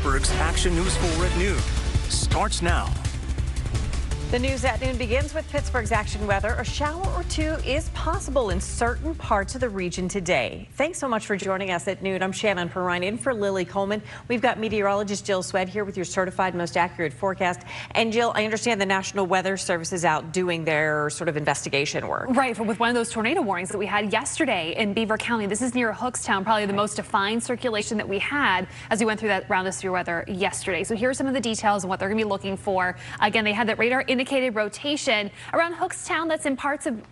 Pittsburgh's Action News 4 at noon starts now. The news at noon begins with Pittsburgh's action weather. A shower or two is possible in certain parts of the region today. Thanks so much for joining us at noon. I'm Shannon Perrine in for Lily Coleman. We've got meteorologist Jill Szwed here with your certified most accurate forecast. And Jill, I understand the National Weather Service is out doing their sort of investigation work. Right, with one of those tornado warnings that we had yesterday in Beaver County. This is near Hookstown, probably the most defined circulation that we had as we went through that round of severe weather yesterday. So here are some of the details and what they're going to be looking for. Again, they had that radar indicated rotation around Hookstown that's in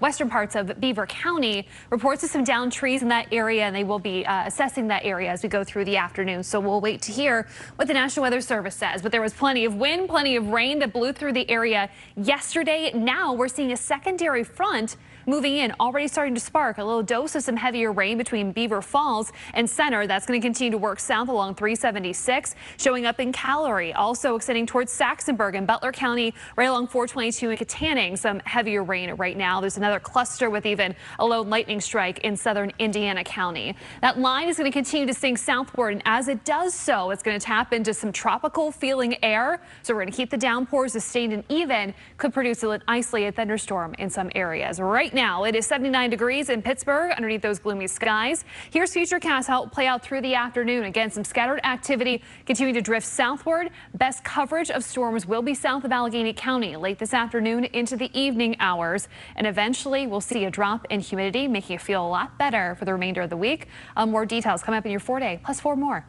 western parts of Beaver County. Reports of some downed trees in that area, and they will be assessing that area as we go through the afternoon. So we'll wait to hear what the National Weather Service says. But there was plenty of wind, plenty of rain that blew through the area yesterday. Now we're seeing a secondary front moving in, already starting to spark a little dose of some heavier rain between Beaver Falls and Center. That's going to continue to work south along 376, showing up in Callery, also extending towards Saxonburg and Butler County, right along 422 and Katanning. Some heavier rain right now. There's another cluster with even a low lightning strike in southern Indiana County. That line is going to continue to sink southward, and as it does so, it's going to tap into some tropical feeling air. So we're going to keep the downpours sustained and even, could produce an isolated thunderstorm in some areas. Right now, it is 79 degrees in Pittsburgh underneath those gloomy skies. Here's futurecasts how it will play out through the afternoon. Again, some scattered activity continuing to drift southward. Best coverage of storms will be south of Allegheny County late this afternoon into the evening hours. And eventually, we'll see a drop in humidity, making it feel a lot better for the remainder of the week. More details come up in your 4-day, plus 4 more.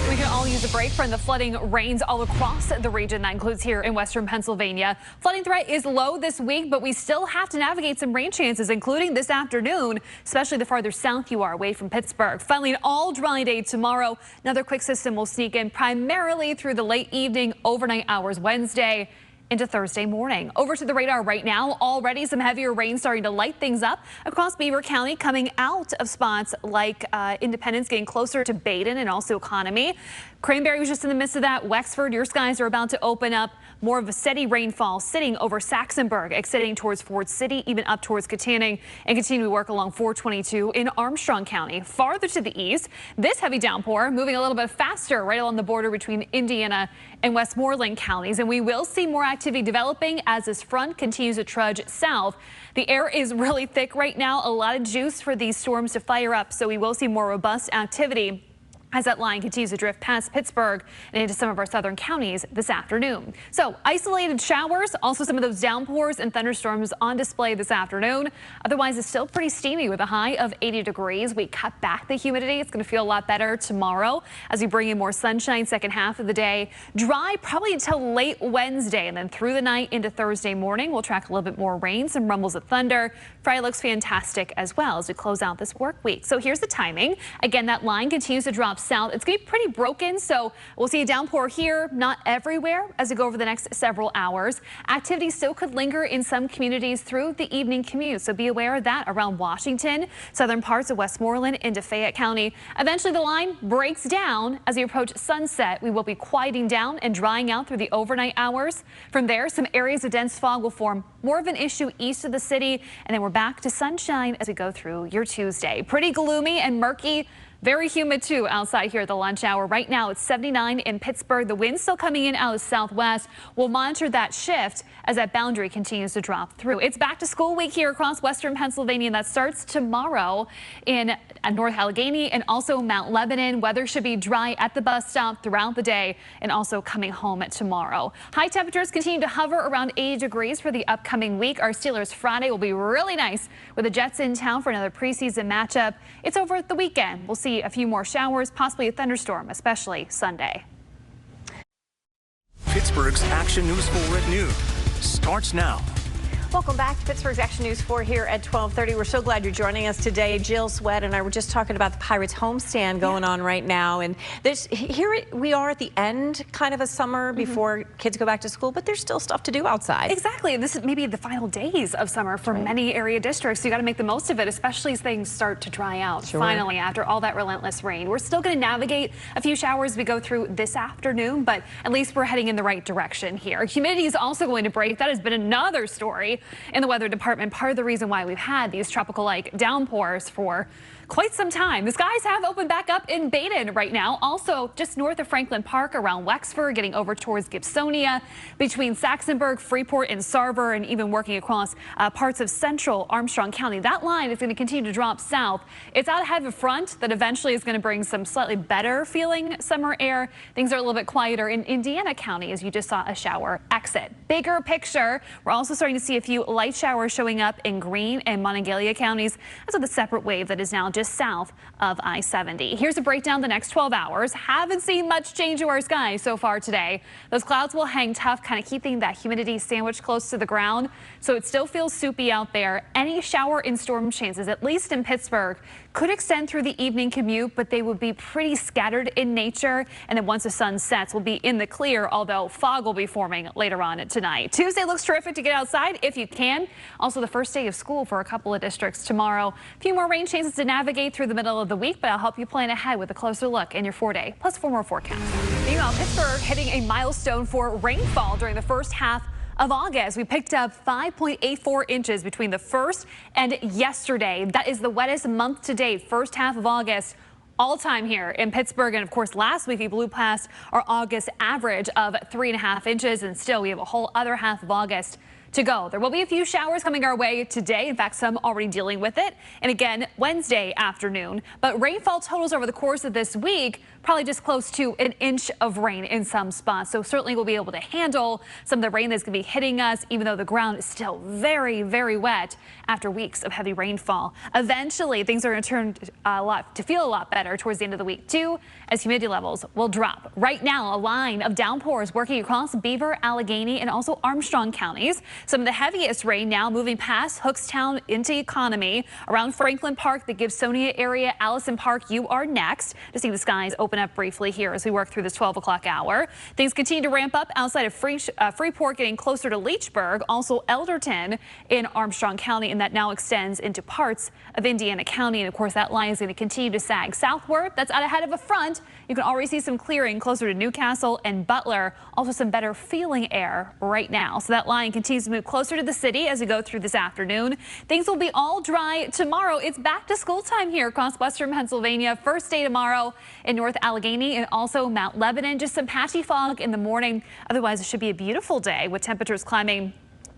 We can all use a break from the flooding rains all across the region. That includes here in western Pennsylvania. Flooding threat is low this week, but we still have to navigate some rain chances, including this afternoon, especially the farther south you are away from Pittsburgh. Finally, an all dry day tomorrow. Another quick system will sneak in primarily through the late evening, overnight hours Wednesday into Thursday morning. Over to the radar right now. Already some heavier rain starting to light things up across Beaver County, coming out of spots like Independence, getting closer to Baden and also Economy. Cranberry was just in the midst of that. Wexford, your skies are about to open up. More of a steady rainfall sitting over Saxonburg, extending towards Ford City, even up towards Katanning, and continue to work along 422 in Armstrong County. Farther to the east, this heavy downpour moving a little bit faster right along the border between Indiana and Westmoreland counties. And we will see more activity developing as this front continues to trudge south. The air is really thick right now, a lot of juice for these storms to fire up. So we will see more robust activity as that line continues to drift past Pittsburgh and into some of our southern counties this afternoon. So isolated showers, also some of those downpours and thunderstorms on display this afternoon. Otherwise, it's still pretty steamy with a high of 80 degrees. We cut back the humidity. It's going to feel a lot better tomorrow as we bring in more sunshine second half of the day. Dry probably until late Wednesday, and then through the night into Thursday morning, we'll track a little bit more rain, some rumbles of thunder. Friday looks fantastic as well as we close out this work week. So here's the timing. Again, that line continues to drop south. It's going to be pretty broken, so we'll see a downpour here, not everywhere, as we go over the next several hours. Activity still could linger in some communities through the evening commute, so be aware of that around Washington, southern parts of Westmoreland into Fayette County. Eventually, the line breaks down as we approach sunset. We will be quieting down and drying out through the overnight hours. From there, some areas of dense fog will form more of an issue east of the city, and then we're back to sunshine as we go through your Tuesday. Pretty gloomy and murky. Very humid, too, outside here at the lunch hour. Right now, it's 79 in Pittsburgh. The wind's still coming in out of the southwest. We'll monitor that shift as that boundary continues to drop through. It's back to school week here across western Pennsylvania, and that starts tomorrow in North Allegheny and also Mount Lebanon. Weather should be dry at the bus stop throughout the day and also coming home tomorrow. High temperatures continue to hover around 80 degrees for the upcoming week. Our Steelers Friday will be really nice with the Jets in town for another preseason matchup. It's over the weekend. We'll see a few more showers, possibly a thunderstorm, especially Sunday. Pittsburgh's Action News 4 at noon starts now. Welcome back to Pittsburgh's Action News 4 here at 12:30. We're so glad you're joining us today. Jill Szwed and I were just talking about the Pirates homestand going on right now. And here we are at the end kind of a summer before kids go back to school, but there's still stuff to do outside. Exactly. This is maybe the final days of summer for many area districts. So you got to make the most of it, especially as things start to dry out. Finally, after all that relentless rain. We're still going to navigate a few showers as we go through this afternoon, but at least we're heading in the right direction here. Humidity is also going to break. That has been another story in the weather department. Part of the reason why we've had these tropical-like downpours for quite some time. The skies have opened back up in Baden right now. Also just north of Franklin Park around Wexford, getting over towards Gibsonia, between Saxonburg, Freeport and Sarver, and even working across parts of central Armstrong County. That line is going to continue to drop south. It's out ahead of a front that eventually is going to bring some slightly better feeling summer air. Things are a little bit quieter in Indiana County as you just saw a shower exit. Bigger picture, we're also starting to see a few light showers showing up in Greene and Monongalia counties. That's with a separate wave that is now just south of I-70. Here's a breakdown of the next 12 hours. Haven't seen much change to our skies so far today. Those clouds will hang tough, kind of keeping that humidity sandwiched close to the ground. So it still feels soupy out there. Any shower and storm chances, at least in Pittsburgh, could extend through the evening commute, but they would be pretty scattered in nature. And then once the sun sets, we'll be in the clear, although fog will be forming later on tonight. Tuesday looks terrific to get outside if you can. Also the first day of school for a couple of districts tomorrow. A few more rain chances to navigate through the middle of the week, but I'll help you plan ahead with a closer look in your 4-day plus 4 more forecasts. Meanwhile, Pittsburgh hitting a milestone for rainfall during the first half of August. We picked up 5.84 inches between the 1st and yesterday. That is the wettest month to date, first half of August. All time here in Pittsburgh. And of course, last week we blew past our August average of 3.5 inches. And still we have a whole other half of August to go. There will be a few showers coming our way today. In fact, some already dealing with it. And again, Wednesday afternoon. But rainfall totals over the course of this week, probably just close to an inch of rain in some spots. So certainly we'll be able to handle some of the rain that's going to be hitting us, even though the ground is still very, very wet after weeks of heavy rainfall. Eventually, things are going to turn to feel a lot better towards the end of the week, too, as humidity levels will drop. Right now, a line of downpours working across Beaver, Allegheny, and also Armstrong counties. Some of the heaviest rain now moving past Hookstown into Economy. Around Franklin Park, the Gibsonia area, Allison Park, you are next to see the skies open up briefly here as we work through this 12 o'clock hour. Things continue to ramp up outside of Freeport, getting closer to Leechburg, also Elderton in Armstrong County, and that now extends into parts of Indiana County. And of course, that line is going to continue to sag southward. That's out ahead of a front. You can already see some clearing closer to Newcastle and Butler. Also some better feeling air right now. So that line continues to move closer to the city as we go through this afternoon. Things will be all dry tomorrow. It's back to school time here across western Pennsylvania. First day tomorrow in North Allegheny and also Mount Lebanon. Just some patchy fog in the morning. Otherwise, it should be a beautiful day with temperatures climbing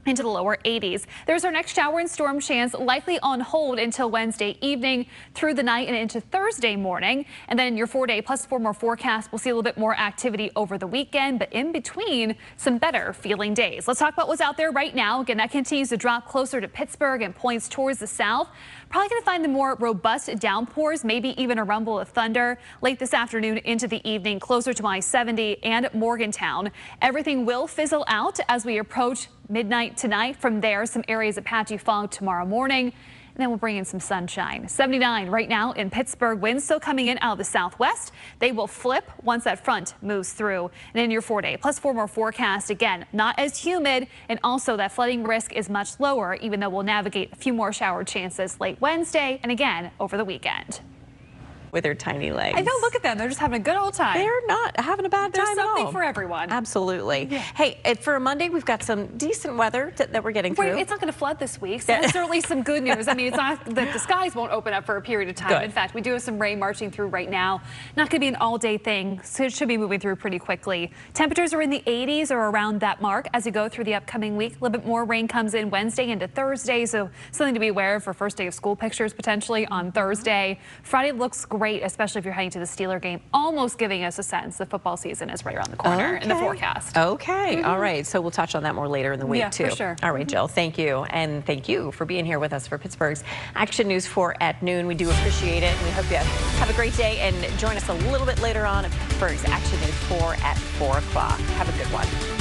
into the lower 80s. There's our next shower and storm chance, likely on hold until Wednesday evening through the night and into Thursday morning. And then in your 4-day plus 4 more forecast, we'll see a little bit more activity over the weekend, but in between, some better feeling days. Let's talk about what's out there right now. Again, that continues to drop closer to Pittsburgh and points towards the south. Probably going to find the more robust downpours, maybe even a rumble of thunder late this afternoon into the evening, closer to I-70 and Morgantown. Everything will fizzle out as we approach midnight tonight. From there, some areas of patchy fog tomorrow morning. And then we'll bring in some sunshine. 79 right now in Pittsburgh. Winds still coming in out of the southwest. They will flip once that front moves through. And in your 4-day plus 4 more forecast, again, not as humid. And also that flooding risk is much lower, even though we'll navigate a few more shower chances late Wednesday and again over the weekend. With their tiny legs. I know, look at them. They're just having a good old time. They're not having a bad time at all. There's something for everyone. Absolutely. Yeah. Hey, for a Monday, we've got some decent weather that we're getting through. It's not going to flood this week, so that's certainly some good news. I mean, it's not that the skies won't open up for a period of time. Good. In fact, we do have some rain marching through right now. Not going to be an all-day thing, so it should be moving through pretty quickly. Temperatures are in the 80s or around that mark as we go through the upcoming week. A little bit more rain comes in Wednesday into Thursday, so something to be aware of for first day of school pictures potentially on Thursday. Friday looks great, especially if you're heading to the Steeler game, almost giving us a sense the football season is right around the corner in the forecast. Okay. All right. So we'll touch on that more later in the week, too. For sure. All right, Jill, thank you. And thank you for being here with us for Pittsburgh's Action News 4 at noon. We do appreciate it, and we hope you have a great day. And join us a little bit later on at Pittsburgh's Action News 4 at 4 o'clock. Have a good one.